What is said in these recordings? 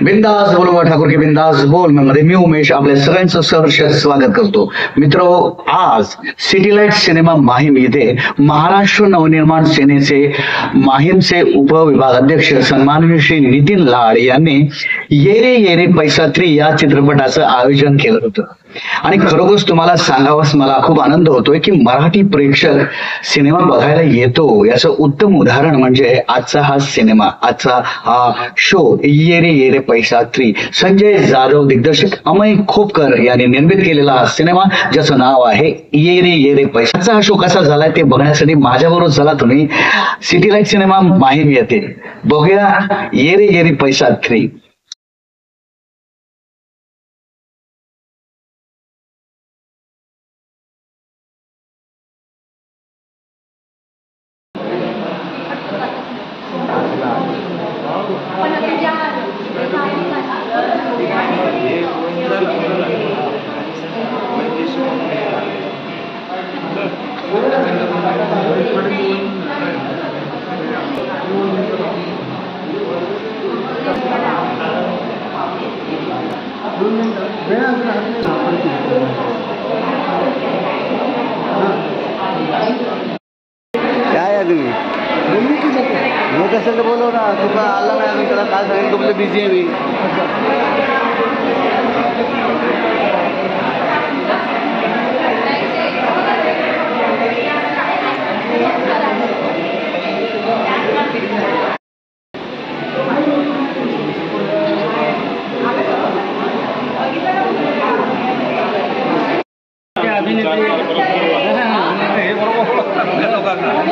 बिंदास बोलवा ठाकूर के बिंदास बोल मध्ये मी उमेश आपल्या सगळ्यांचं सहर्ष स्वागत करतो. मित्रो, आज सिटी लाईट सिनेमा माहीम येथे महाराष्ट्र नवनिर्माण सेनेचे माहीमचे उपविभागाध्यक्ष सन्माननीय श्री नितीन लाड यांनी ये रे ये रे पैसा 3 या चित्रपटाचं आयोजन केलं होतं. आणि खरोखरच तुम्हाला सांगावंच मला खूप आनंद होतोय की मराठी प्रेक्षक सिनेमा बघायला येतो याचं उत्तम उदाहरण म्हणजे आजचा हा सिनेमा, आजचा हा शो ये रे पैसा 3. संजय जाधव दिग्दर्शक अमय खोपकर यांनी निर्मित केलेला हा सिनेमा ज्याचं नाव आहे ये रे पैसा. आजचा हा शो कसा झालाय ते बघण्यासाठी माझ्याबरोबर चला तुम्ही सिटी लाईट सिनेमा माहीम येते बघूया ये रे पैसा 3. काय आहे तुम्ही मी कसं बोलव ना तुका आला नाही अजून त्याला काय सांगितलं तुमचं बिझी आहे मी.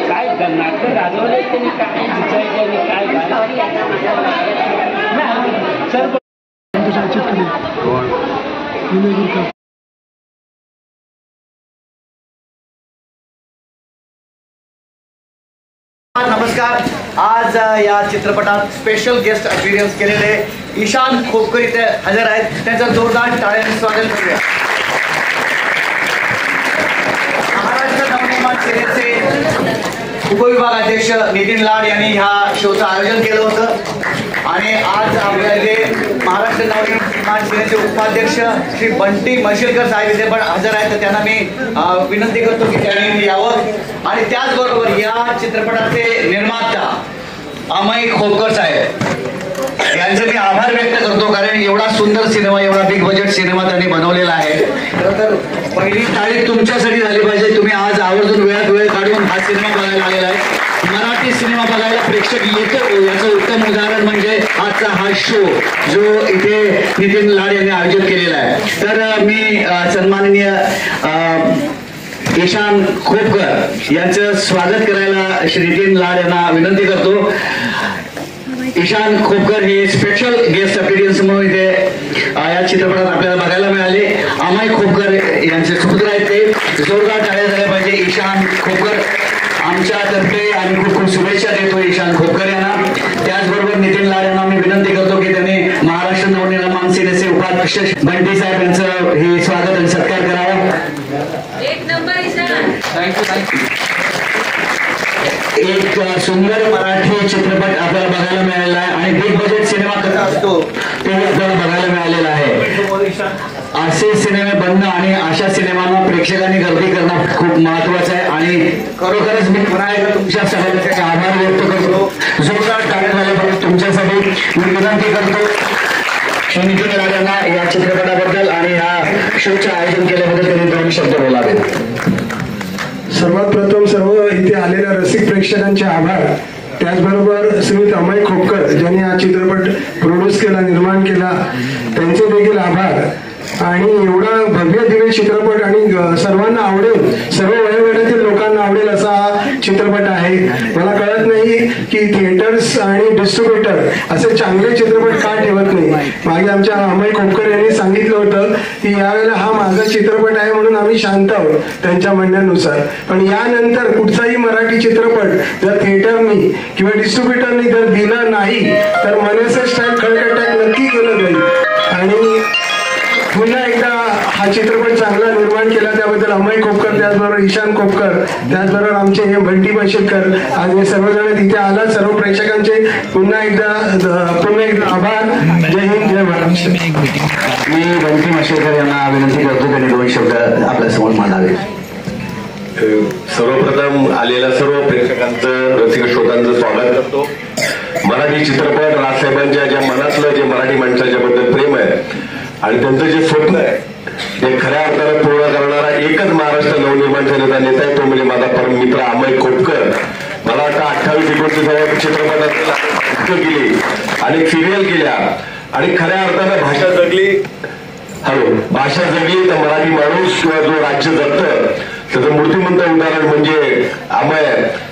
काय नाटक राजवले त्यांनी काय विचारले आणि काय नमस्कार. आज या चित्रपटात स्पेशल गेस्ट अपीअरन्स केलेले ईशान खोपकर इथे हजर आहेत. त्यांचं जोरदार टाळ्यांनी स्वागत करूया. महाराष्ट्र नवनिर्माण सेनेचे उपविभागाध्यक्ष नितीन लाड यांनी ह्या शोचं आयोजन केलं होतं आणि आज आपल्याकडे महाराष्ट्र नवनिर्माण सेनेचे उपाध्यक्ष श्री बंटी मशिलकर साहेब इथे पण हजर आहेत. तर त्यांना मी विनंती करतो की त्यांनी यावं. आणि त्याचबरोबर या चित्रपटाचे निर्माता अमय खोपकर साहेब यांचे मी आभार व्यक्त करतो, कारण एवढा सुंदर सिनेमा, एवढा बिग बजेट सिनेमा त्यांनी बनवलेला आहे. तर पहिली तारीख तुमच्यासाठी झाली पाहिजे. तुम्ही आज आवर्जून वेळ काढून हा सिनेमा बघायला आलेला आहे. मराठी सिनेमा बघायला प्रेक्षक येतो याचं उत्तम उदाहरण म्हणजे आजचा हा शो जो इथे नितीन लाड यांनी आयोजित केलेला आहे. तर मी सन्माननीय ईशान खोपकर यांचं स्वागत करायला श्री नितीन लाड यांना विनंती करतो. ईशान खोपकर हे स्पेशल गेस्ट अपीअरन्स म्हणून इथे या चित्रपटात आपल्याला बघायला मिळाले. अमय खोपकर यांचे सुपुत्र आहेत. ते जोरदार टाळ्या झाल्या पाहिजे. ईशान खोपकर आमच्यातर्फे आम्ही खूप खूप शुभेच्छा देतो ईशान खोपकर यांना. त्याचबरोबर नितीन लाड यांना मी विनंती करतो की त्यांनी महाराष्ट्र नवनिर्माण सेनेचे उपाध्यक्ष बंटी साहेब यांचं हे स्वागत आणि सत्कार करावा. एक सुंदर मराठी चित्रपट आपल्याला बघायला मिळालेला आहे आणि बिग बजेट सिनेमा कसा असतो ते आपल्याला बघायला मिळालेला आहे. असे सिनेमे बनणं आणि अशा सिनेमांना प्रेक्षकांनी गर्दी करणं खूप महत्वाचं आहे आणि खरोखरच मी पुन्हा एकदा तुमच्या सगळ्यांचे आभार व्यक्त करतो. जोरदार टाळ्या झाल्याबद्दल तुमच्यासाठी मी विनंती करतो श्री नितीन लाड यांना या चित्रपटाबद्दल आणि या शोचे आयोजन केल्याबद्दल त्यांनी 2 शब्द बोलावेत. सर्वात प्रथम सर्व इथे आलेल्या रसिक प्रेक्षकांचे आभार. त्याचबरोबर श्रीयुत अमय खोपकर ज्यांनी हा चित्रपट प्रोड्यूस केला, निर्माण केला, त्यांचे देखील आभार. आणि एवढा भव्य दिव्य चित्रपट आणि सर्वांना आवडेल, सर्व वयोगटातील लोकांना आवडेल असा हा चित्रपट आहे. मला कळत नाही की थिएटर्स आणि डिस्ट्रीब्युटर असे चांगले चित्रपट का ठेवत नाही. मागे आमच्या अमय खोपकर यांनी सांगितलं होतं की यावेळेला हा माझा चित्रपट आहे म्हणून आम्ही शांत आहोत त्यांच्या म्हणण्यानुसार. पण यानंतर कुठचाही मराठी चित्रपट जर थिएटरनी किंवा डिस्ट्रीब्युटरनी जर दिला नाही तर मनसे स्टाईल खळखळाट नक्की केलं जाईल. आणि पुन्हा एकदा हा चित्रपट चांगला निर्माण केला त्याबद्दल अमय खोपकर, त्याचबरोबर ईशान खोपकर, त्याचबरोबर आमचे हे बंटी मशिलकर, आज हे सर्वजण तिथे आला. सर्व प्रेक्षकांचे पुन्हा एकदा आभार. जय हिंद. मी बंटी मशेकर यांना विनंती करतो त्यांनी 2 शब्द आपल्या समोर मांडावे. सर्वप्रथम आलेल्या सर्व प्रेक्षकांचं रसिक श्रोतांचं स्वागत करतो. मराठी चित्रपट राजसाहेबांच्या ज्या मनातलं जे मराठी माणसाच्या बद्दल प्रेम आहे आणि त्यांचं जे स्वप्न आहे ते खऱ्या अर्थानं पूर्ण करणारा एकच महाराष्ट्र नवनिर्माण सेनेचा नेता आहे, तो म्हणजे माझा परम मित्र अमय खोपकर. मला वाटतं 28-29 चित्रपटात केली आणि सिरियल केल्या आणि खऱ्या अर्थानं भाषा जगली. भाषा जगली तर मराठी माणूस किंवा जो राज्य जगतं त्याचं मूर्तिमंत उदाहरण म्हणजे अमय.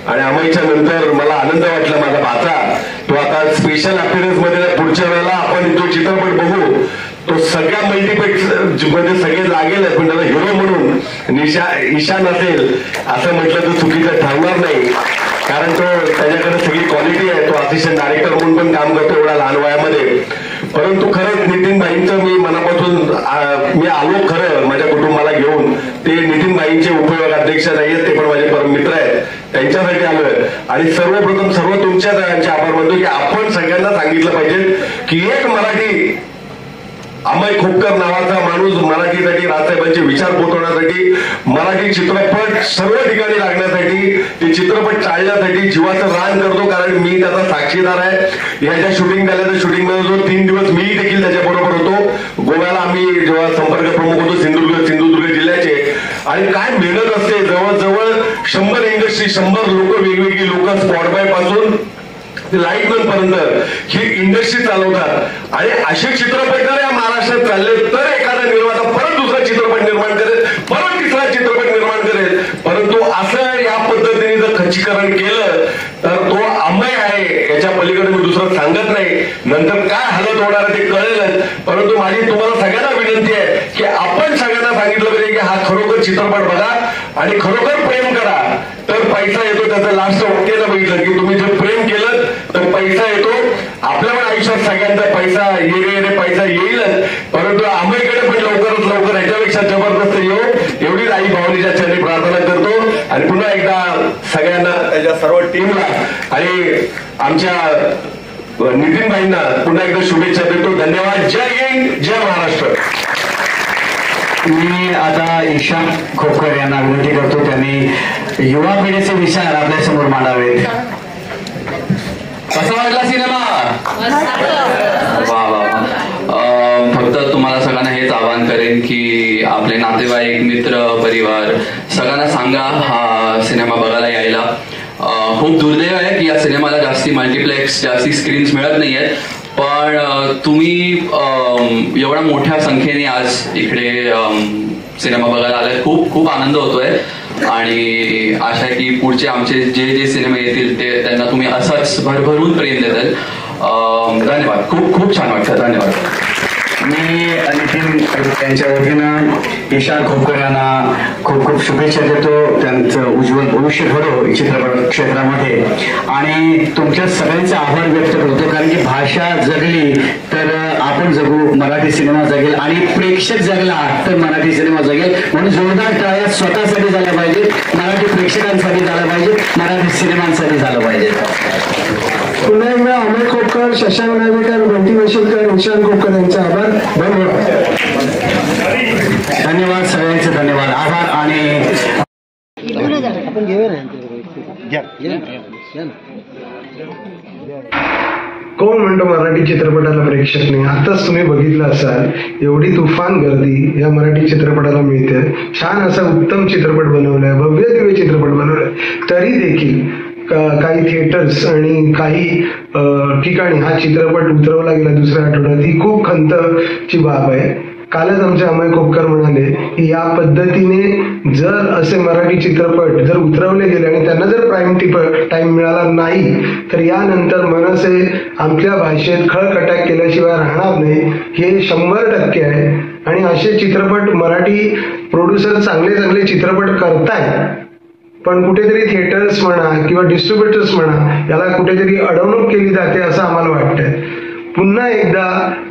आणि अमयच्या नंतर मला आनंद वाटला माझा भाचा तो आता स्पेशल अपीअरन्स मध्ये पुढच्या वेळेला आपण जो चित्रपट बघू तो सगळ्या मल्टीप्लेक्स मध्ये सगळे लागेल, पण त्याला हिरो म्हणून ईशान असेल असं म्हटलं तर चुकीचं ठरणार नाही, कारण तो त्याच्याकडे सगळी क्वालिटी आहे. तो असिस्टंट डायरेक्टर म्हणून पण काम करतो एवढ्या लहान वयामध्ये. परंतु खरंच नितीन भाईंचं मी मनापासून मी आलो खरं माझ्या कुटुंबाला घेऊन. ते नितीन भाईंचे उपयोग अध्यक्ष नाहीयेत, ते पण माझे परम मित्र आहेत, त्यांच्यासाठी आलोय. आणि सर्वप्रथम सर्व तुमच्या सगळ्यांचे आभार मानतो की आपण सगळ्यांना सांगितलं पाहिजे की एक मराठी अमय खोपकर नावाचा माणूस मराठीसाठी राजसाहेबांचे विचार पोहोचवण्यासाठी मराठी चित्रपट सर्व ठिकाणी लागण्यासाठी ते चित्रपट चालण्यासाठी जीवाचं रान करतो. कारण मी त्याचा साक्षीदार आहे. ह्याच्या शूटिंग झाल्याचं शूटिंग मध्ये जो 3 दिवस मी देखील त्याच्याबरोबर होतो. गोव्याला आम्ही जेव्हा संपर्क प्रमुख होतो सिंधुदुर्ग जिल्ह्याचे. आणि काय मेहनत असते, जवळजवळ 100 इंडस्ट्री 100 लोक वेगवेगळी लोक स्पॉट बाय पासून लाईटमॅन पर्यंत ही इंडस्ट्री चालवतात. आणि असे चित्रपट जर या महाराष्ट्रात चालले तर एखादा निर्माता परत दुसरा चित्रपट निर्माण करेल, परत तिसरा चित्रपट निर्माण करेल. परंतु असं या पद्धतीने जर खच्चीकरण केलं तर तो अमय आहे, याच्या पलीकडे मी दुसरं सांगत नाही. नंतर काय हालत होणार ते कळेलच. परंतु माझी तुम्हाला सगळ्यांना विनंती आहे की आपण सगळ्यांना सांगितलं पाहिजे की हा खरोखर चित्रपट बघा आणि खरोखर प्रेम करा तर पैसा येतो. त्याचं लास्ट वाक्याला बघितलं की तुम्ही जर प्रेम केलं तर पैसा येतो. आपल्या पण आयुष्यात सगळ्यांचा पैसा येणे पैसा येईलच, परंतु अमयकडे पण लवकरात लवकर ह्याच्यापेक्षा जबरदस्त येऊ एवढीच आई भावनेच्या चरणी प्रार्थना करतो. आणि पुन्हा एकदा सगळ्यांना त्याच्या सर्व टीमला आणि आमच्या नितीन भाईंना पुन्हा एकदा शुभेच्छा देतो. धन्यवाद. जय हिंद, जय महाराष्ट्र. मी आता ईशान खोपकर यांना विनंती करतो त्यांनी युवा पिढीचे विचार आपल्या समोर मांडावेत. कसा वाटला सिनेमा? वा वा वा. फक्त तुम्हाला सगळ्यांना हेच आवाहन करेन की आपले नातेवाईक मित्र परिवार सगळ्यांना सांगा हा सिनेमा बघायला यायला. खूप दुर्दैव आहे की या सिनेमाला जास्ती मल्टिप्लेक्स जास्ती स्क्रीन्स मिळत नाहीयेत, पण तुम्ही एवढ्या मोठ्या संख्येने आज इकडे सिनेमा बघायला आलाय. खूप खूप आनंद होतोय आणि आशा आहे की पुढचे आमचे जे सिनेमे येतील ते त्यांना तुम्ही असंच भरभरून प्रेम देताल. धन्यवाद. खूप खूप छान वाटतं. धन्यवाद. मी नितीन त्यांच्या वतीनं ईशान खोपकर यांना खूप खूप शुभेच्छा देतो. त्यांचं उज्ज्वल भविष्य घडो चित्रपट क्षेत्रामध्ये आणि तुमच्या सगळ्यांचे आभार व्यक्त करतो. कारण की भाषा जगली तर आपण जगू, मराठी सिनेमा जगेल आणि प्रेक्षक जगला तर मराठी सिनेमा जगेल. म्हणून जोरदार टाळ्या स्वतःसाठी झाल्या पाहिजे, मराठी प्रेक्षकांसाठी झालं पाहिजे, मराठी सिनेमांसाठी झालं पाहिजे. पुन्हा एकदा अमय खोपकर, शशांक नार्वेकर, बंटी मशेकर, ईशान खोपकर यांचे आभार. धन्यवाद. धन्यवाद सगळ्यांचे. धन्यवाद. आभार. आणि आपण घेऊया ना. कोण म्हणतो मराठी चित्रपटाला प्रेक्षक नाही? आताच तुम्ही बघितलं असाल एवढी तुफान गर्दी या मराठी चित्रपटाला मिळते. छान असा उत्तम चित्रपट बनवलाय, भव्य दिव्य चित्रपट बनवलाय. तरी देखील काही थिएटर्स आणि काही ठिकाणी हा चित्रपट उतरवला गेला दुसऱ्या आठवड्यात. ही खूप खंतची बाब आहे. कालच आमचे अमय खोपकर म्हणाले की या पद्धतीने जर असे मराठी चित्रपट जर उतरवले गेले आणि त्यांना जर प्राईम टाइम मिळाला नाही तर यानंतर मनसे आपल्या भाषेत खळकटाक केल्याशिवाय राहणार नाही, हे 100% आहे. आणि असे चित्रपट मराठी प्रोड्युसर चांगले चांगले चित्रपट करतायत, पण कुठेतरी थिएटर्स म्हणा किंवा डिस्ट्रीब्युटर्स म्हणा याला कुठेतरी अडवणूक केली जाते असं आम्हाला वाटतंय. पुन्हा एकदा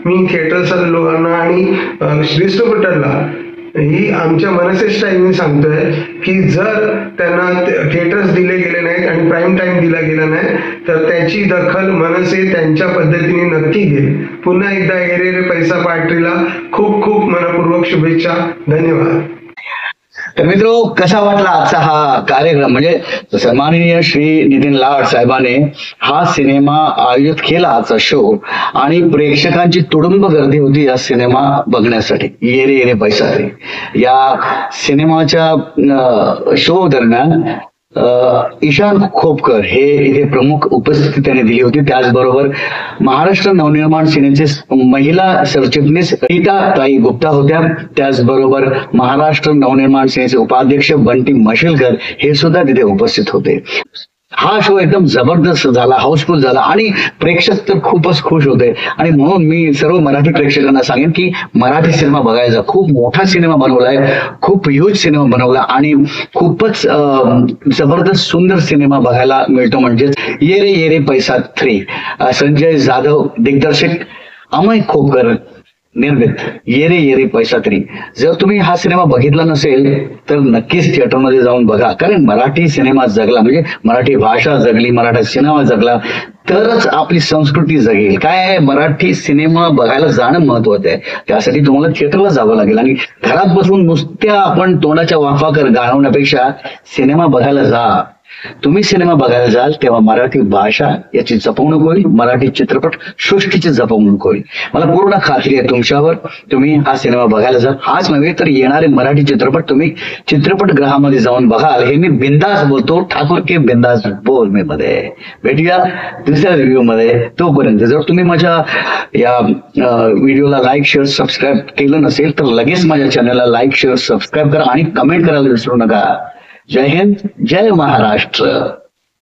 मी थिएटर्स लोकांना आणि डिस्ट्रीब्युटरला ही आमच्या मनसेच्या आईने सांगतोय की जर त्यांना थिएटर्स दिले गेले नाहीत आणि प्राईम टाइम दिला गेला नाही तर त्याची दखल मनसे त्यांच्या पद्धतीने नक्की घेईल. पुन्हा एकदा एरे रे पैसा पार्टीला खूप खूप मनपूर्वक शुभेच्छा. धन्यवाद. तर मित्रो, कसा वाटला आजचा हा कार्यक्रम? म्हणजे सन्माननीय श्री नितीन लाड साहेबांनी हा सिनेमा आयोजित केला, आजचा शो, आणि प्रेक्षकांची तुडुंब गर्दी होती या सिनेमा बघण्यासाठी. येरे येरे पैसा रे या सिनेमाच्या शो दरम्यान ईशान खोपकर हे इथे प्रमुख उपस्थिती त्यांनी दिली होती. त्याचबरोबर महाराष्ट्र नवनिर्माण सेनेचे महिला सरचिटणीस ताई गुप्ता होत्या. त्याचबरोबर महाराष्ट्र नवनिर्माण सेनेचे उपाध्यक्ष बंटी मशिलकर हे सुद्धा तिथे उपस्थित होते. हा शो एकदम जबरदस्त झाला, हाऊसफुल झाला आणि प्रेक्षक तर खूपच खुश होते. आणि म्हणून मी सर्व मराठी प्रेक्षकांना सांगेन की मराठी सिनेमा बघायचा. खूप मोठा सिनेमा बनवलाय, खूप ह्यूज सिनेमा बनवला आणि खूपच जबरदस्त सुंदर सिनेमा बघायला मिळतो. म्हणजेच येरे येरे पैसा 3, संजय जाधव दिग्दर्शक, अमय खोपकर निर्मित येरे येरे पैसा 3. जर तुम्ही हा सिनेमा बघितला नसेल तर नक्कीच थिएटरमध्ये जाऊन बघा. कारण मराठी सिनेमा जगला म्हणजे मराठी भाषा जगली, मराठी सिनेमा जगला तरच आपली संस्कृती जगेल. काय आहे, मराठी सिनेमा बघायला जाणं महत्वाचं आहे. त्यासाठी तुम्हाला थिएटरला जावं लागेल आणि घरात बसून नुसत्या आपण तोंडाच्या वाफा घालवण्यापेक्षा सिनेमा बघायला जा. तुम्ही सिनेमा बघायला जाल तेव्हा मराठी भाषा याची जपवणूक होईल, मराठी चित्रपट सृष्टीची जपवणूक होईल. मला पूर्ण खात्री आहे तुमच्यावर. तुम्ही हा सिनेमा बघायला जा. हाच नव्हे तर येणारे मराठी चित्रपट तुम्ही चित्रपटगृहामध्ये जाऊन बघाल. हे मी बिंदास बोलतो, ठाकूर के बिंदास बोल मी मध्ये. भेटूया दुसऱ्या रिव्ह्यू मध्ये. तोपर्यंत जर तुम्ही माझ्या या व्हिडिओला लाईक, शेअर, सबस्क्राईब केलं नसेल तर लगेच माझ्या चॅनलला लाईक, शेअर, सबस्क्राईब करा आणि कमेंट करायला विसरू नका. जय हिंद, जय महाराष्ट्र.